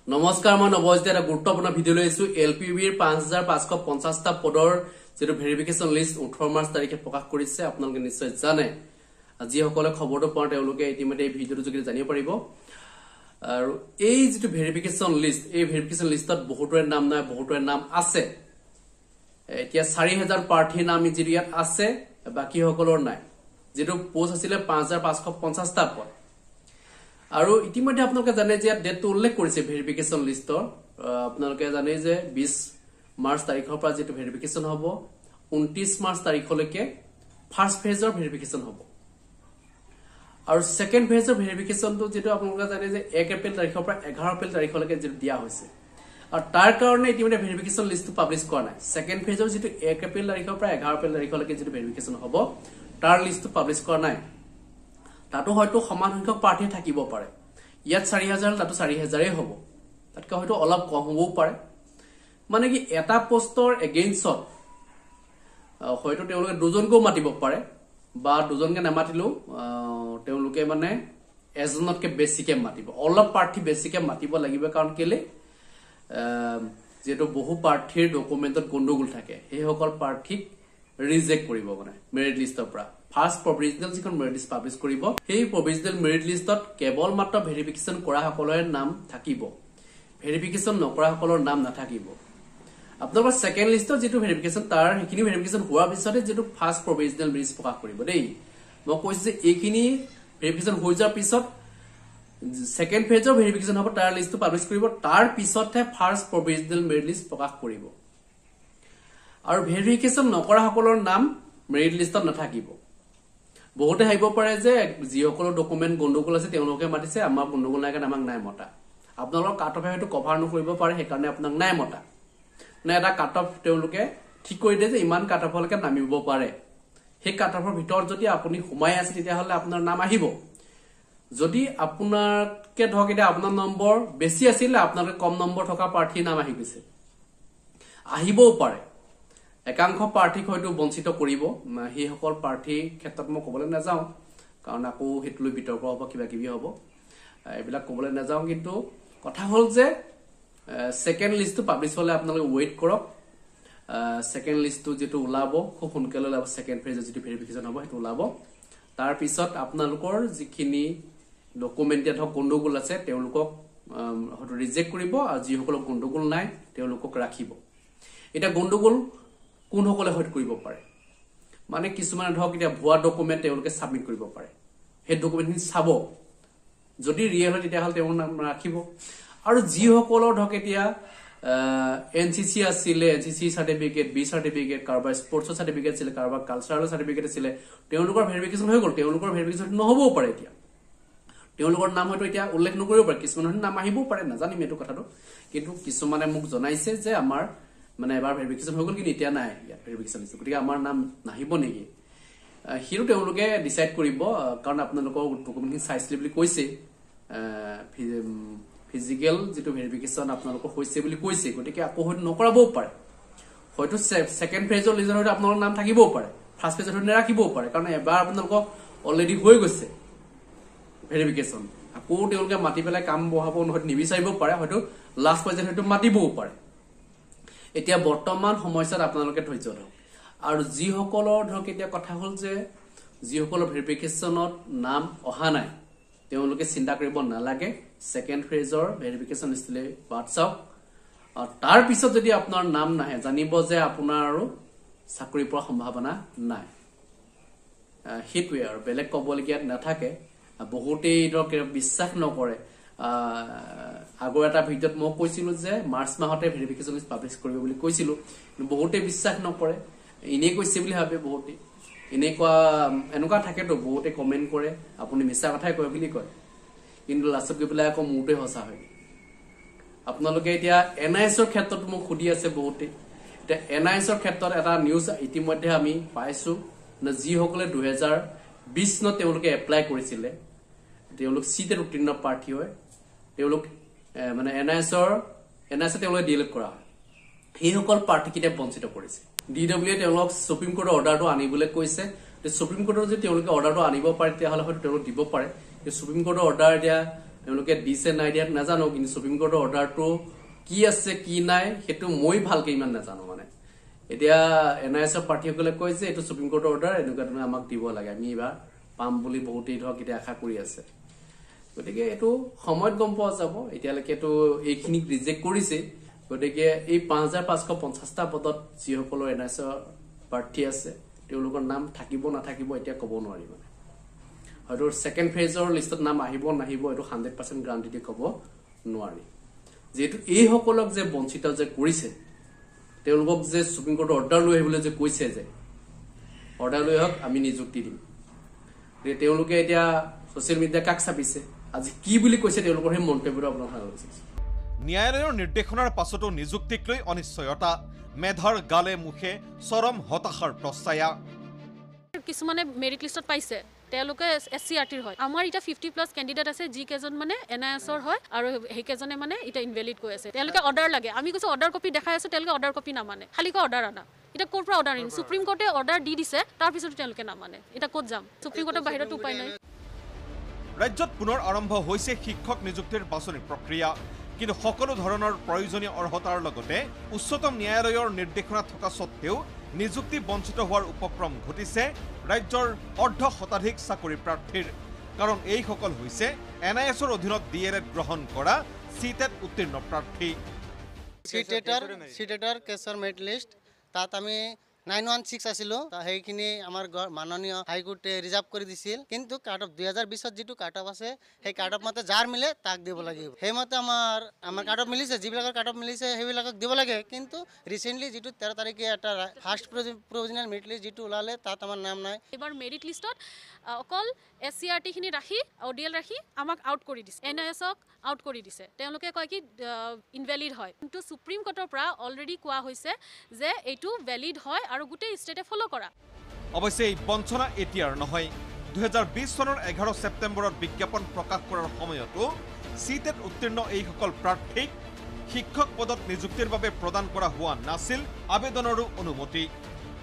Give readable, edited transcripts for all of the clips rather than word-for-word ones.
নমস্কাৰ মই নৱজিত এটা গুৰুত্বপূৰ্ণ ভিডিঅ লৈছো এলপিবিৰ 5550টা পদৰ যেটো ভেৰিফিকেশন লিষ্ট 18 মাৰ্চ তাৰিখে প্ৰকাশ কৰিছে আপোনালোকে নিশ্চয় জানে আজি সকলে খবৰটো পাওঁতে তেওঁলোকে ইতিমধ্যে এই ভিডিঅটো যোগে জানিব পাৰিব আৰু এই যেটো ভেৰিফিকেশন লিষ্ট এই ভেৰিফিকেশন লিষ্টত বহুতৰে নাম নাই বহুতৰে নাম আছে এতিয়া 4000 প্ৰাৰ্থীৰ নাম ইজিৰিয়াত আছে বাকি সকলৰ নাই যেটো পোষ্ট আছিল 5550টা পদ আৰু ইতিমধ্যে আপোনালোকে জানে যে ডেট উল্লেখ কৰিছে ভেৰিফিকেশন লিষ্টৰ আপোনালোকে জানে যে 20 মাৰ্চ তাৰিখৰ পৰা যেটো ভেৰিফিকেশন হ'ব 29 মাৰ্চ তাৰিখলৈকে ফাৰ্স্ট ফেজৰ ভেৰিফিকেশন হ'ব আৰু সেকেন্ড ফেজৰ ভেৰিফিকেশনটো যেটো আপোনালোকে জানে যে 1 এপ্ৰিল তাৰিখৰ পৰা 11 এপ্ৰিল তাৰিখলৈকে যেটো দিয়া হৈছে আৰু তাৰ কাৰণে ইতিমধ্যে ভেৰিফিকেশন লিষ্টটো পাবলিশ কৰা নাই সেকেন্ড ফেজৰ যেটো 1 এপ্ৰিল তাৰিখৰ পৰা 11 এপ্ৰিল তাৰিখলৈকে যেটো ভেৰিফিকেশন হ'ব তাৰ লিষ্টটো পাবলিশ কৰা নাই তাতো হয়তো সমান সংখ্যক প্ৰাৰ্থী থাকিব পাৰে ইয়াত 4000 তাতো 4000 হ'ব তাতকৈ হয়তো অলপ কম হ'বও পাৰে মানে কি এটা পোষ্টৰ এগেইনষ্টত হয়তো তেওঁলোকে দুজনকো মাতিব পাৰে বা দুজনকে নামাতিলেও তেওঁলোকে মানে এজনতকে বেছিকে মাতিব অলপ প্ৰাৰ্থী বেছিকে মাতিব লাগিব কাৰণ কেলে যেটো বহু প্ৰাৰ্থীৰ ডকুমেন্টত গণ্ডগোল থাকে সেই সকল প্ৰাৰ্থীক ৰিজেক্ট কৰিব মানে মেৰিট লিষ্টৰ পৰা ফাৰ্স্ট প্ৰভিজনাল যিখন মেৰিট লিষ্ট পাবলিশ কৰিব সেই প্ৰভিজনাল মেৰিট লিষ্টত কেৱল মাত্ৰ ভেৰিফিকেশন কৰা সকলৰ নাম থাকিব ভেৰিফিকেশন নকৰা সকলৰ নাম নাথাকিব আপোনালোকৰ সেকেন্ড লিষ্টত যেটো ভেৰিফিকেশন তাৰ হেখিনি ভেৰিফিকেশন হোৱাৰ পিছতে যেটো ফাৰ্স্ট প্ৰভিজনাল লিষ্ট প্ৰকাশ কৰিব দেই মই কৈছো যে এইখিনি ভেৰিফিকেশন হৈ যোৱাৰ পিছত সেকেন্ড ফেজৰ ভেৰিফিকেশন হ'ব তাৰ লিষ্টটো পাবলিশ কৰিব তাৰ পিছতহে ফাৰ্স্ট প্ৰভিজনাল মেৰিট লিষ্ট প্ৰকাশ কৰিব আৰু ভেৰিফিকেশন নকৰা সকলৰ নাম মেৰিট লিষ্টত নাথাকিব বহুতে হাইব পাৰে যে যিসকলৰ ডকুমেন্ট গণ্ডগোল আছে তেওঁলোকে মাতিছে আমাৰ গণ্ডগোল নাই কাৰণে আমাক নাই মতা আপোনালোকৰ কাট অফে হয়তো কভাৰ নকৰিব পাৰে সেই কাৰণে আপোনাক নাই মতা না এটা কাট অফ তেওঁলোকে ঠিক কৰি দিয়ে যে ইমান কাট অফলৈকে নামিব পাৰে সেই কাট অফৰ ভিতৰত যদি আপুনি সোমাই আছে তেতিয়া হলে আপোনাৰ নাম আহিব যদি আপোনাৰকে ধৰক এটা আপোনাৰ নম্বৰ বেছি আছিল আপোনাৰকে কম নম্বৰ থকা প্ৰাৰ্থীৰ নাম আহি গৈছে আহিবও পাৰে একাংশ প্ৰাৰ্থীক হয়তো বঞ্চিত কৰিব হি সকল প্ৰাৰ্থীৰ ক্ষেত্ৰত মই কবলৈ নাযাওঁ কাৰণ আকৌ হেতুলৈ বিতৰ্ক হ'ব কিবা কিবি হ'ব এইবিলাক কবলৈ নাযাওঁ কিন্তু কথা হল যে সেকেন্ড লিষ্টটো পাবলিশ হলে আপোনালোকে ওয়েট কৰক সেকেন্ড লিষ্টটো যেটো ওলাব খুব সোনকালে ওলাব সেকেন্ড ফেজৰ যেটো ভেৰিফিকেশন হ'ব হেতু ওলাব তাৰ পিছত আপোনালোকৰ যিখিনি ডকুমেন্টে ধক গণ্ডগোল আছে তেওঁলোকক হয়তো ৰিজেক্ট কৰিব আৰু যিসকলক গণ্ডগোল নাই তেওঁলোকক ৰাখিব এটা গণ্ডগোল কোন সকলে হয়তো কৰিব পাৰে মানে কিছুমান ধৰক এটা ভুৱা ডকুমেন্ট তেওঁলোকে সাবমিট কৰিব পাৰে সেই ডকুমেন্টখিনি চাব যদি ৰিয়েল হয় তেতিয়া হল তেওঁৰ নাম ৰাখিব আৰু যিসকলৰ ধৰক এতিয়া এনসিসি আছিল এনসিসি সাৰ্টিফিকেট বি সাৰ্টিফিকেট কাৰবাৰ স্পৰ্টছ সাৰ্টিফিকেট আছিল কাৰবাৰ কালচাৰেল সাৰ্টিফিকেট আছিল তেওঁলোকৰ ভেৰিফিকেশন হৈ গল তেওঁলোকৰ ভেৰিফিকেশন নহবও পাৰে এতিয়া তেওঁলোকৰ নাম হয়তো এতিয়া উল্লেখ নকৰিব পাৰে কিছুমানৰ নাম আহিবও পাৰে নাজানিম এটো কথাটো কিন্তু কিছুমানে মোক জনাইছে যে আমাৰ মানে এবাৰ ভেৰিফিকেশন হৈ গল কিন্তু এতিয়া নাই ইয়াত ভেৰিফিকেশন লিষ্ট গতিকে আমাৰ নাম নাহিব নেকি হিৰো তেওঁলোকে ডিসাইড কৰিব কাৰণ আপোনালোকৰ ডকুমেন্টখিনি চাইছিলে বুলি কৈছে ফিজিক্যাল যেটো ভেৰিফিকেশন আপোনালোকৰ হৈছে বুলি কৈছে গতিকে আকৌ হয়তো নকৰাবও পাৰে হয়তো সেকেন্ড ফেজৰ লিষ্টত হয়তো আপোনালোকৰ নাম থাকিবও পাৰে ফাৰ্স্ট ফেজত হয়তো নাৰাখিবও পাৰে কাৰণ এবাৰ আপোনালোকৰ অলৰেডি হৈ গৈছে ভেৰিফিকেশন আকৌ তেওঁলোকে মাতি পেলাই কাম বহাব নহয়তো নিবিচাৰিব পাৰে হয়তো লাষ্ট পৰ্যায়ত হয়তো মাতিবও পাৰে এতিয়া বৰ্তমান সময়ত আপোনালোকে ধৈৰ্য ধৰক আৰু যিসকলৰ ধৰক এতিয়া কথা হল যে যিসকলৰ ভেৰিফিকেশনত নাম অহা নাই তেওঁলোকে চিন্তা কৰিব নালাগে সেকেন্ড ফেজৰ ভেৰিফিকেশন লিষ্টলে WhatsApp আৰু তাৰ পিছত যদি আপোনাৰ নাম নাহে জানিব যে আপোনাৰ আৰু চাকৰি পোৱাৰ সম্ভাৱনা নাই হেতুৱে আৰু বেলেগ কবলগীয়া নাথাকে বহুতেই ধৰক বিশ্বাস নকৰে আগৰ এটা ভিডিঅত মই কৈছিলো যে মাৰ্চ মাহতে ভেৰিফিকেশন লিষ্ট পাবলিশ কৰিব বুলি কৈছিলো কিন্তু বহুতে বিশ্বাস নকৰে ইনে কৈছে বুলি ভাবে বহুতে এনেকুৱা থাকেতো বহুতে কমেন্ট কৰে আপুনি মিছা কথাই কয় বুলি কয় কিন্তু লাষ্টত গৈ পেলাই আকৌ মুটে হসা হয় আপোনালোকে এতিয়া এনআইএছৰ ক্ষেত্ৰত মোক খুদি আছে বহুতে এতিয়া এনআইএছৰ ক্ষেত্ৰত এটা নিউজ ইতিমধ্যে আমি পাইছো না যিসকলে 2020 নত তেওঁলোকে এপ্লাই কৰিছিলে তেওঁলোক সিটেৰ উত্তীৰ্ণ প্ৰাৰ্থী হয় তেওঁলোক মানে এনআইএছৰ তেওঁলোকে ডিলিট কৰা হয় সেই সকল প্ৰাৰ্থী কিটা বঞ্চিত কৰিছে ডিডব্লিউ তেওঁলোক সুপ্ৰিম কোৰ্টৰ অৰ্ডাৰটো আনিবলৈ কৈছে সুপ্ৰিম কোৰ্টৰ যদি তেওঁলোকে অৰ্ডাৰটো আনিব পাৰে তেতিয়া হলে হয়তো তেওঁলোক দিব পাৰে সুপ্ৰিম কোৰ্টৰ অৰ্ডাৰ দিয়া তেওঁলোকে দিছে নাই দিয়াত নাজানো, কিন্তু সুপ্ৰিম কোৰ্টৰ অৰ্ডাৰটো কি আছে কি নাই সেইটো মই ভালকে ইমান নাজানো। মানে এতিয়া NISৰ প্ৰাৰ্থীসকলে কয় যে এইটো সুপ্ৰিম কোৰ্টৰ অৰ্ডাৰ, এনেকুৱা ধৰণে আমাক দিব লাগে, আমি এইবাৰ পাম বুলি বহুতেই ধৰক এতিয়া আশা কৰি আছে। গতিকে এইটো সময়ত গম পোৱা যাব। এতিয়ালৈকেতো এইখিনিক ৰিজেক্ট কৰিছে, গতিকে এই 5550টা পদত যিসকলৰ NISৰ প্ৰাৰ্থী আছে তেওঁলোকৰ নাম থাকিব নাথাকিব এতিয়া ক'ব নোৱাৰি। মানে হয়তো ছেকেণ্ড ফেজৰ লিষ্টত নাম আহিব নাহিব এইটো 100% গ্যাৰান্টি দি ক'ব নোৱাৰি। যেহেতু এইসকলক যে বঞ্চিত যে কৰিছে, তেওঁলোকক যে সুপ্ৰিম কোৰ্টৰ অৰ্ডাৰ লৈ আহিবলৈ যে কৈছে যে অৰ্ডাৰ লৈ আহক আমি নিযুক্তি দিম, তেওঁলোকে এতিয়া ছচিয়েল মিডিয়া কাক চাপিছে, আজি কি বুলি কৈছে তেওঁলোকৰ সেই মন্তব্যটো আপোনাৰ ভাল হৈছে। ন্যায়ালয়ৰ নিৰ্দেশনাৰ পাছতো নিযুক্তিক লৈ অনিশ্চয়তা, মেধাৰ গালে মুখে চৰম হতাশাৰ প্ৰচায়া। কিছুমানে মেৰিট লিষ্টত পাইছে, তেওঁলোকে SCRTৰ হয়। আমাৰ এটা 50+ কেণ্ডিডেট আছে যি কেজন মানে NISৰ হয়, আৰু সেইকেজনে মানে এটা ইনভেলিড কৈ আছে। তেওঁলোকে অৰ্ডাৰ লাগে, আমি কৈছো অৰ্ডাৰ কপি দেখাই আছো, তেওঁলোকে অৰ্ডাৰ কপি নামানে, খালি কয় অৰ্ডাৰ আনা। এতিয়া ক'ৰ পৰা অৰ্ডাৰ আনিম? সুপ্ৰিম কোৰ্টে অৰ্ডাৰ দি দিছে, তাৰপিছতো তেওঁলোকে নামানে, এতিয়া ক'ত যাম? সুপ্ৰিম কোৰ্টৰ বাহিৰতো উপায় নাই। ৰাজ্যত পুনৰ আৰম্ভ হৈছে শিক্ষক নিযুক্তিৰ বাছনিৰ প্ৰক্ৰিয়া, কিন্তু সকলো ধৰণৰ প্ৰয়োজনীয় অৰ্হতাৰ লগতে উচ্চতম ন্যায়ালয়ৰ নিৰ্দেশনা থকা স্বত্তেও নিযুক্তি বঞ্চিত হোৱাৰ উপক্ৰম ঘটিছে ৰাজ্যৰ অৰ্ধশতাধিক চাকৰি প্ৰাৰ্থীৰ। কাৰণ এইসকল হৈছে NISৰ অধীনত DLED গ্ৰহণ কৰা CTET উত্তীৰ্ণ প্ৰাৰ্থী। CTETৰ কেছৰ মেৰিট লিষ্ট তাত আমি 916 আছিলো, সেইখিনি আমাৰ মাননীয় হাইকোৰ্টে ৰিজাৰ্ভ কৰি দিছিল। কিন্তু কাট অফ 2020ত যিটো কাট অফ আছে সেই কাট অফ মতে যাৰ মিলে তাক দিব লাগিব। সেইমতে আমাৰ কাট অফ মিলিছে, যিবিলাকৰ কাট অফ মিলিছে সেইবিলাকক দিব লাগে। কিন্তু ৰিচেণ্টলি যিটো 13 তাৰিখে এটা ফাৰ্ষ্ট প্ৰভিজনেল মেৰিট লিষ্ট যিটো ওলালে তাত আমাৰ নাম নাই। এবাৰ মেৰিট লিষ্টত অকল SCRT খিনি ৰাখি ODL ৰাখি আমাক আউট কৰি দিছে, NISক আউট কৰি দিছে। তেওঁলোকে কয় কি ইনভেলিড হয়, কিন্তু সুপ্ৰিম কোৰ্টৰ পৰা অলৰেডি কোৱা হৈছে যে এইটো ভেলিড হয় আৰু গোটেই ষ্টেটে ফলো কৰা। অৱশ্যে এই বঞ্চনা এতিয়াৰ নহয়। 2020 চনৰ 11 ছেপ্টেম্বৰত বিজ্ঞাপন প্ৰকাশ কৰাৰ সময়তো CTET উত্তীৰ্ণ এইসকল প্ৰাৰ্থীক শিক্ষক পদত নিযুক্তিৰ বাবে প্ৰদান কৰা হোৱা নাছিল আবেদনৰো অনুমতি।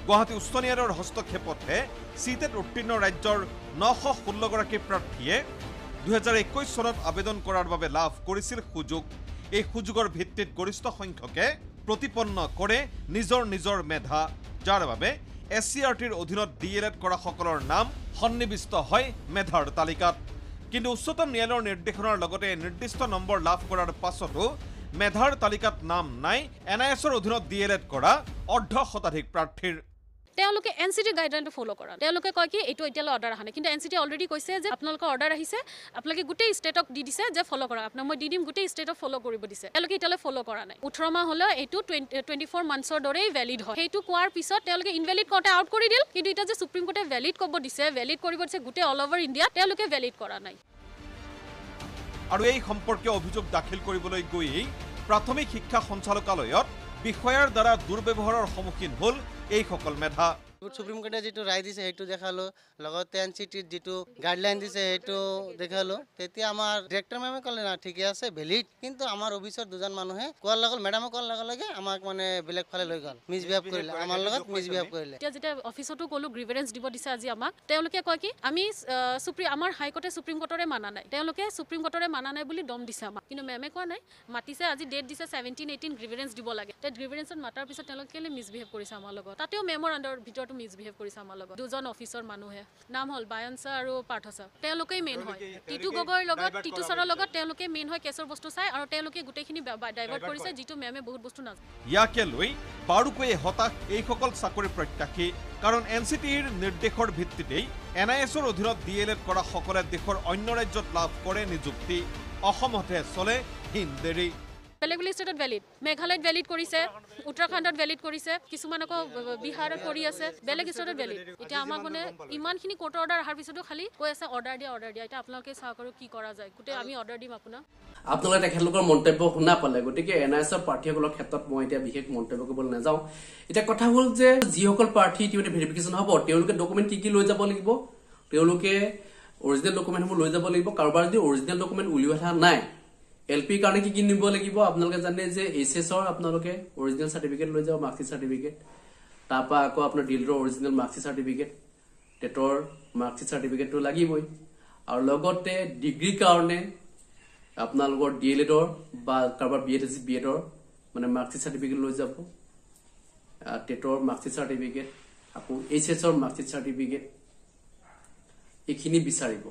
গুৱাহাটী উচ্চ ন্যায়ালয়ৰ হস্তক্ষেপতহে CTET উত্তীৰ্ণ ৰাজ্যৰ 916 গৰাকী প্ৰাৰ্থীয়ে 2021 চনত আবেদন কৰাৰ বাবে লাভ কৰিছিল সুযোগ। এই সুযোগৰ ভিত্তিত গৰিষ্ঠ সংখ্যকে প্ৰতিপন্ন কৰে নিজৰ মেধা, যাৰ বাবে SCRTৰ অধীনত DLED কৰা সকলৰ নাম সন্নিৱিষ্ট হয় মেধাৰ তালিকাত। কিন্তু উচ্চতম ন্যায়ালয়ৰ নিৰ্দেশনাৰ লগতে নিৰ্দিষ্ট নম্বৰ লাভ কৰাৰ পাছতো মেধাৰ তালিকাত নাম নাই NISৰ অধীনত DLED কৰা অৰ্ধশতাধিক প্ৰাৰ্থীৰ। তেওঁলোকে NCT গাইডলাইনটো ফলো কৰা, তেওঁলোকে কয় কি এইটো এতিয়ালৈ অৰ্ডাৰ অহা নাই, কিন্তু NCT অলৰেডি কৈছে যে আপোনালোকৰ অৰ্ডাৰ আহিছে, আপোনালোকে গোটেই ষ্টেটক দি দিছে যে ফলো কৰা, আপোনাক মই দি দিম, গোটেই ষ্টেটক ফলো কৰিব দিছে। তেওঁলোকে এতিয়ালৈ ফলো কৰা নাই। 18 মাহ হ'লেও এইটো 24 মান্থছৰ দৰেই ভেলিড হয়। সেইটো কোৱাৰ পিছত তেওঁলোকে ইনভেলিড কৰোঁতে আউট কৰি দিল, কিন্তু এতিয়া যে সুপ্ৰিম কোৰ্টে ভেলিড ক'ব দিছে, ভেলিড কৰিব দিছে গোটেই অল অভাৰ ইণ্ডিয়া, তেওঁলোকে ভেলিড কৰা নাই। আৰু এই সম্পৰ্কীয় অভিযোগ দাখিল কৰিবলৈ গৈয়েই প্ৰাথমিক শিক্ষা সঞ্চালকালয়ত বিষয়াৰ দ্বাৰা দুৰ্ব্যৱহাৰৰ সন্মুখীন হ'ল এইসকল মেধা। সুপ্ৰিম কোৰ্টে যিটো ৰায় দিছে সেইটো দেখালো, লগতে NCTৰ যিটো গাইডলাইন দিছে সেইটো দেখালো। তেতিয়া আমাৰ ডিৰেক্টৰ মেমে ক'লে না ঠিকে আছে ভেলিড, কিন্তু আমাৰ অফিচৰ দুজন মানুহে কোৱাৰ লগে মেডামে কোৱাৰ লগে লগে আমাক মানে বেলেগ ফালে লৈ গ'ল, মিছবিহেভ কৰিলে, আমাৰ লগত মিছবিহেভ কৰিলে। এতিয়া যেতিয়া অফিচতো ক'লো গ্ৰিভেৰেঞ্চ দিব দিছে আজি আমাক, তেওঁলোকে কয় কি আমি আমাৰ হাইকোৰ্টে সুপ্ৰিম কোৰ্টৰে মানা নাই, তেওঁলোকে সুপ্ৰিম কোৰ্টৰে মানা নাই বুলি দম দিছে আমাক, কিন্তু মেমে কোৱা নাই, মাতিছে আজি ডেট দিছে 17-18 গ্ৰিভেৰেঞ্চ দিব লাগে। তে গ্ৰিভেৰেঞ্চত মাতাৰ পিছত তেওঁলোকে কেলে মিছবিহেভ কৰিছে আমাৰ লগত, তাতেও মেমৰ আণ্ডাৰ ভিতৰত মিছবিহেভ কৰিছে আমাৰ লগত। দুজন অফিচৰ মানুহে, নাম হ'ল বায়ন ছাৰ আৰু পাৰ্থ ছাৰ, তেওঁলোকেই মেইন হয়। টিটু গগৈৰ লগত, টিটু ছাৰৰ লগত তেওঁলোকে মেইন হয়, কেছৰ বস্তু চাই, আৰু তেওঁলোকে গোটেইখিনি ডাইভাৰ্ট কৰিছে, যিটো মেমে বহুত বস্তু নাজানে। ইয়াকে লৈ বাৰুকৈয়ে হতাশ এইসকল চাকৰি প্ৰত্যাশী। কাৰণ NCTৰ নিৰ্দেশৰ ভিত্তিতেই NISৰ অধীনত DLED কৰা সকলে দেশৰ অন্য ৰাজ্যত লাভ কৰে নিযুক্তি, অসমতহে চলে হিনদেৰী। বেলেগ বেলেগ ষ্টেটত ভেলিড, মেঘালয়ত ভেলিড কৰিছে, উত্তৰাখণ্ডত ভেলিড কৰিছে, কিছুমান আকৌ বিহাৰত কৰি আছে, বেলেগ ষ্টেটত ভেলিড। এতিয়া আমাক মানে ইমানখিনি কোৰ্টৰ অৰ্ডাৰ অহাৰ পিছতো খালি কৈ আছে অৰ্ডাৰ দিয়া। এতিয়া আপোনালোকে চাওক আৰু কি কৰা যায়, গোটেই আমি অৰ্ডাৰ দিম আপোনাক। আপোনালোকে তেখেতলোকৰ মন্তব্য শুনা পালে, গতিকে NISৰ প্ৰাৰ্থীসকলৰ ক্ষেত্ৰত মই এতিয়া বিশেষ মন্তব্য কৰিবলৈ নাযাওঁ। এতিয়া কথা হ'ল যে যিসকল প্ৰাৰ্থী ইতিমধ্যে ভেৰিফিকেশ্যন হ'ব, তেওঁলোকে ডকুমেণ্ট কি লৈ যাব লাগিব, তেওঁলোকে অৰিজিনেল ডকুমেণ্টসমূহ লৈ যাব লাগিব। কাৰোবাৰ যদি অৰিজিনেল ডকুমেণ্ট উলিওৱা থকা নাই, LPৰ কাৰণে কি নিব লাগিব আপোনালোকে জানে যে HSৰ আপোনালোকে অৰিজিনেল চাৰ্টিফিকেট লৈ যাব, মাৰ্কশ্বিট চাৰ্টিফিকেট, তাৰপৰা আকৌ আপোনাৰ ডিলডৰ অৰিজিনেল মাৰ্কশ্বিট চাৰ্টিফিকেট, টেটৰ মাৰ্কশ্বিট চাৰ্টিফিকেটটো লাগিবই, আৰু লগতে ডিগ্ৰীৰ কাৰণে আপোনালোকৰ ডিএলএডৰ বা কাৰোবাৰ বিএডৰ মানে মাৰ্কশ্বিট চাৰ্টিফিকেট লৈ যাব, টেটৰ মাৰ্কশ্বিট চাৰ্টিফিকেট, আকৌ এইচএছৰ মাৰ্কশ্বিট চাৰ্টিফিকেট, এইখিনি বিচাৰিব।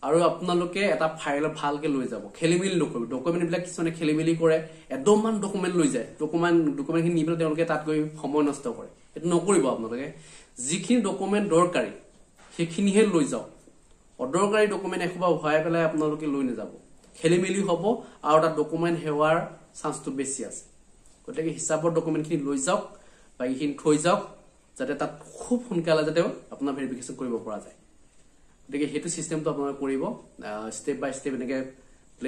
আৰু আপোনালোকে এটা ফাইল ভালকে লৈ যাব, খেলিমেলি নকৰিব। ডকুমেণ্টবিলাক কিছুমানে খেলিমেলি কৰে, এদমমান ডকুমেণ্ট লৈ যায়, ডকুমেণ্টখিনি নি পেলাই তেওঁলোকে তাত গৈ সময় নষ্ট কৰে। এইটো নকৰিব। আপোনালোকে যিখিনি ডকুমেণ্ট দৰকাৰী সেইখিনিহে লৈ যাওক। অদৰকাৰী ডকুমেণ্ট এসোপা ভৰাই পেলাই আপোনালোকে লৈ নাযাব, খেলিমেলি হ'ব আৰু তাত ডকুমেণ্ট হেৰুৱাৰ চান্সটো বেছি আছে। গতিকে হিচাপৰ ডকুমেণ্টখিনি লৈ যাওক, বাকীখিনি থৈ যাওক, যাতে তাত খুব সোনকালে যাতে আপোনাৰ ভেৰিফিকেশ্যন কৰিব পৰা যায়। গতিকে সেইটো চিষ্টেমটো আপোনালোকে কৰিব। ষ্টেপ বাই ষ্টেপ এনেকৈ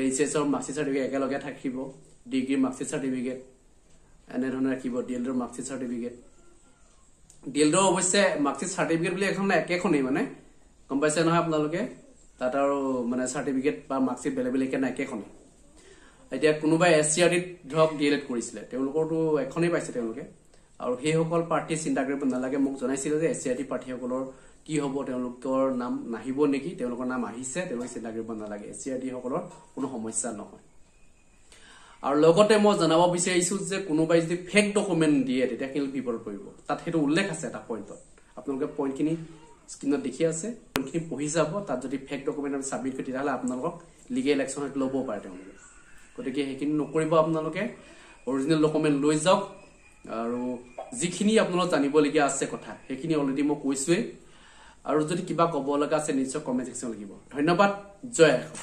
এইচএছৰ মাৰ্কশ্বিট চাৰ্টিফিকেট একেলগে থাকিব, ডিগ্ৰীৰ মাৰ্কশ্বিট চাৰ্টিফিকেট এনেধৰণে ৰাখিব, ডিএলএডৰ মাৰ্কশ্বিট চাৰ্টিফিকেট। ডিএলএডৰ অৱশ্যে মাৰ্কশ্বিট চাৰ্টিফিকেট বুলি এখন একেখনেই, মানে গম পাইছে নহয় আপোনালোকে, তাত আৰু মানে চাৰ্টিফিকেট বা মাৰ্কশ্বিট বেলেগ বেলেগকে নাই, একেখনেই। এতিয়া কোনোবাই SCRT ধৰক ডিএলএড কৰিছিলে, তেওঁলোকৰতো এখনেই পাইছে তেওঁলোকে। আৰু সেইসকল প্ৰাৰ্থী চিন্তা কৰিব নালাগে। মোক জনাইছিলে যে SCRT প্ৰাৰ্থীসকলৰ কি হ'ব, তেওঁলোকৰ নাম নাহিব নেকি? তেওঁলোকৰ নাম আহিছে, তেওঁলোকে চিন্তা কৰিব নালাগে। SCRT সকলৰ কোনো সমস্যা নহয়। আৰু লগতে মই জনাব বিচাৰিছো যে কোনোবাই যদি ফেক ডকুমেণ্ট দিয়ে তেতিয়া কিন্তু বিপদত পৰিব। তাত সেইটো উল্লেখ আছে এটা পইণ্টত। আপোনালোকে পইণ্টখিনি স্ক্ৰীণত দেখি আছে, পইণ্টখিনি পঢ়ি যাব। তাত যদি ফেক ডকুমেণ্ট আমি চাবমিট কৰি তেতিয়াহ'লে আপোনালোকক লিগেল একশ্যনত ল'ব পাৰে তেওঁলোকে। গতিকে সেইখিনি নকৰিব। আপোনালোকে অৰিজিনেল ডকুমেণ্ট লৈ যাওক। আৰু যিখিনি আপোনালোক জানিবলগীয়া আছে কথা সেইখিনি অলৰেডি মই কৈছোৱেই। আৰু যদি কিবা ক'ব লগা আছে নিশ্চয় কমেণ্ট ছেকশ্যন লিখিব। ধন্যবাদ। জয়।